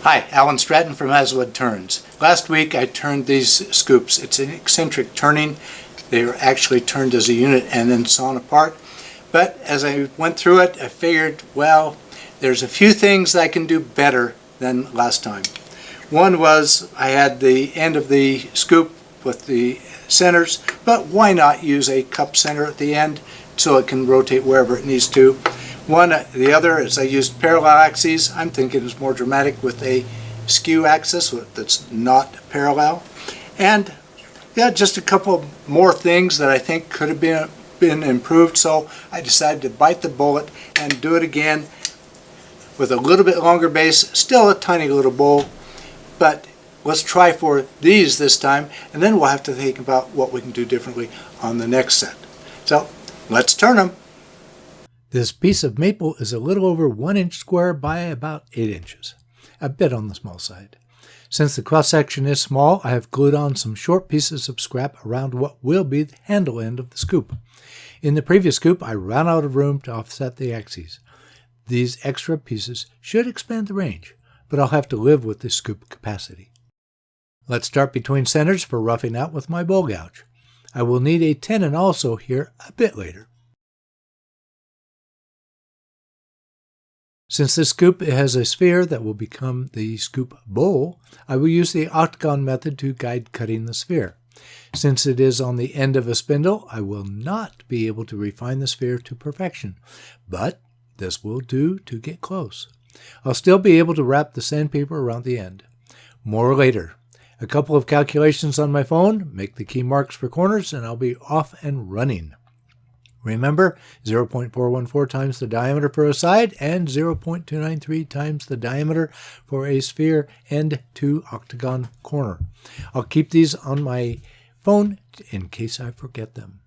Hi, Alan Stratton from Woodturns. Last week I turned these scoops. It's an eccentric turning. They are actually turned as a unit and then sawn apart. But as I went through it, I figured, well, there's a few things I can do better than last time. One was I had the end of the scoop with the centers, but why not use a cup center at the end so it can rotate wherever it needs to. The other is I used parallel axes. I'm thinking it's more dramatic with a skew axis that's not parallel. And yeah, just a couple more things that I think could have been improved. So I decided to bite the bullet and do it again with a little bit longer base, still a tiny little bowl. But let's try for these this time, and then we'll have to think about what we can do differently on the next set. So let's turn them. This piece of maple is a little over 1 inch square by about 8 inches, a bit on the small side. Since the cross section is small, I have glued on some short pieces of scrap around what will be the handle end of the scoop. In the previous scoop, I ran out of room to offset the axes. These extra pieces should expand the range, but I'll have to live with the scoop capacity. Let's start between centers for roughing out with my bowl gouge. I will need a tenon also here a bit later. Since this scoop has a sphere that will become the scoop bowl, I will use the octagon method to guide cutting the sphere. Since it is on the end of a spindle, I will not be able to refine the sphere to perfection, but this will do to get close. I'll still be able to wrap the sandpaper around the end. More later. A couple of calculations on my phone, make the key marks for corners, and I'll be off and running. Remember, 0.414 times the diameter for a side and 0.293 times the diameter for a sphere end to octagon corner. I'll keep these on my phone in case I forget them.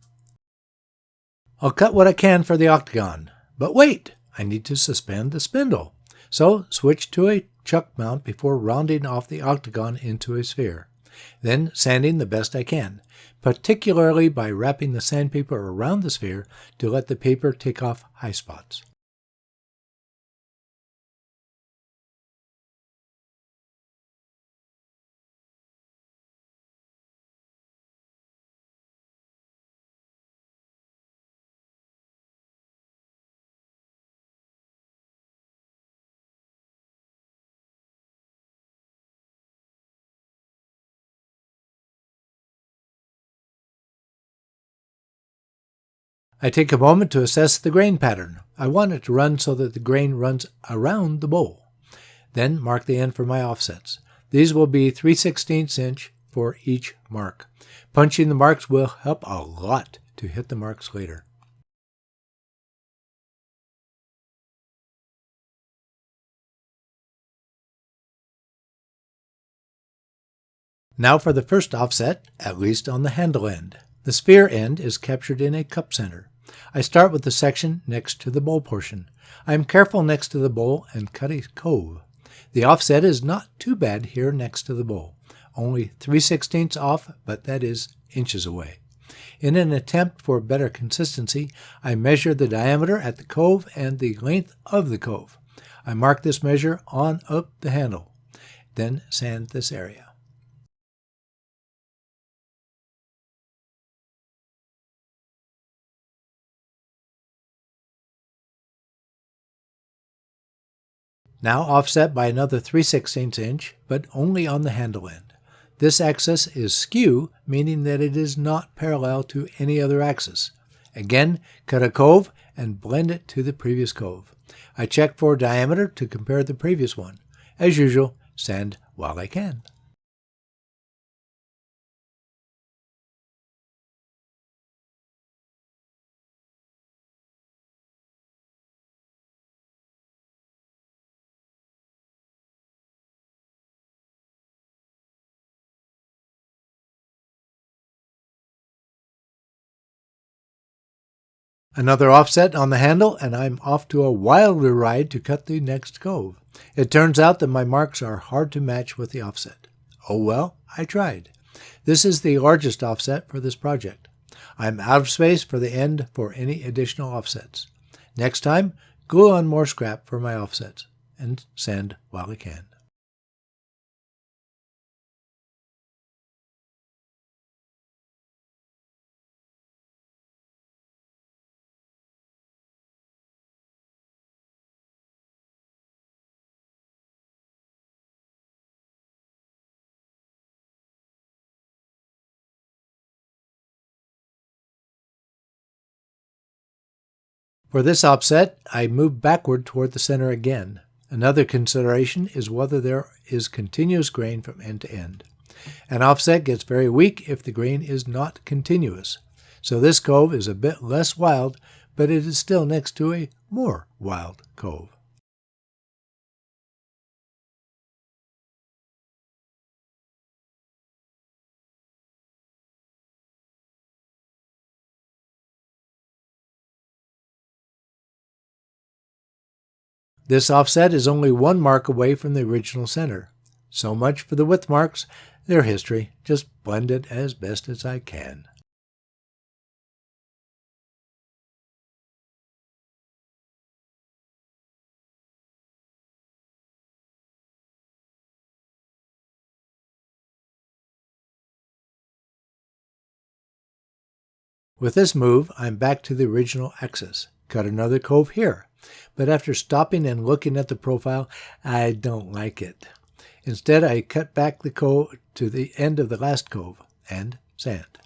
I'll cut what I can for the octagon, but wait, I need to suspend the spindle. So switch to a chuck mount before rounding off the octagon into a sphere. Then sanding the best I can, particularly by wrapping the sandpaper around the sphere to let the paper take off high spots. I take a moment to assess the grain pattern. I want it to run so that the grain runs around the bowl. Then mark the end for my offsets. These will be 3/16 inch for each mark. Punching the marks will help a lot to hit the marks later. Now for the first offset, at least on the handle end. The sphere end is captured in a cup center. I start with the section next to the bowl portion. I am careful next to the bowl and cut a cove. The offset is not too bad here next to the bowl. Only 3/16 off, but that is inches away. In an attempt for better consistency, I measure the diameter at the cove and the length of the cove. I mark this measure on up the handle, then sand this area. Now offset by another 3/16 inch, but only on the handle end. This axis is skew, meaning that it is not parallel to any other axis. Again, cut a cove and blend it to the previous cove. I check for diameter to compare the previous one. As usual, sand while I can. Another offset on the handle, and I'm off to a wilder ride to cut the next cove. It turns out that my marks are hard to match with the offset. Oh well, I tried. This is the largest offset for this project. I'm out of space for the end for any additional offsets. Next time, glue on more scrap for my offsets, and sand while I can. For this offset, I move backward toward the center again. Another consideration is whether there is continuous grain from end to end. An offset gets very weak if the grain is not continuous. So this cove is a bit less wild, but it is still next to a more wild cove. This offset is only one mark away from the original center. So much for the width marks, their history. Just blend it as best as I can. With this move, I'm back to the original axis. Cut another cove here. But after stopping and looking at the profile, I don't like it. Instead, I cut back the cove to the end of the last cove and sand.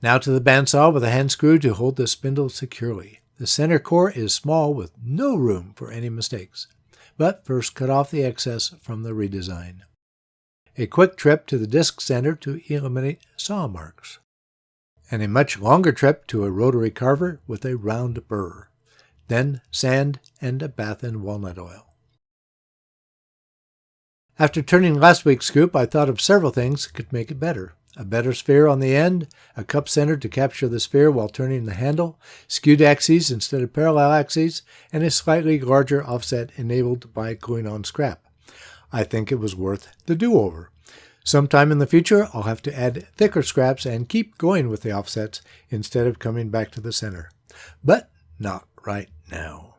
Now to the bandsaw with a hand screw to hold the spindle securely. The center core is small with no room for any mistakes. But first cut off the excess from the redesign. A quick trip to the disc center to eliminate saw marks. And a much longer trip to a rotary carver with a round burr. Then sand and a bath in walnut oil. After turning last week's scoop, I thought of several things that could make it better. A better sphere on the end, a cup center to capture the sphere while turning the handle, skewed axes instead of parallel axes, and a slightly larger offset enabled by gluing on scrap. I think it was worth the do-over. Sometime in the future, I'll have to add thicker scraps and keep going with the offsets instead of coming back to the center. But not right now.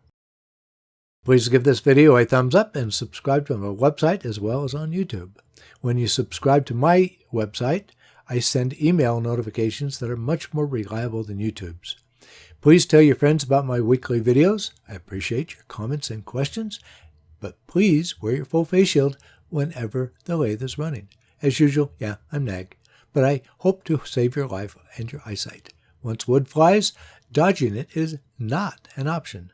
Please give this video a thumbs up and subscribe to my website as well as on YouTube. When you subscribe to my website, I send email notifications that are much more reliable than YouTube's. Please tell your friends about my weekly videos. I appreciate your comments and questions, but please wear your full face shield whenever the lathe is running. As usual, yeah, I'm nag, but I hope to save your life and your eyesight. Once wood flies, dodging it is not an option.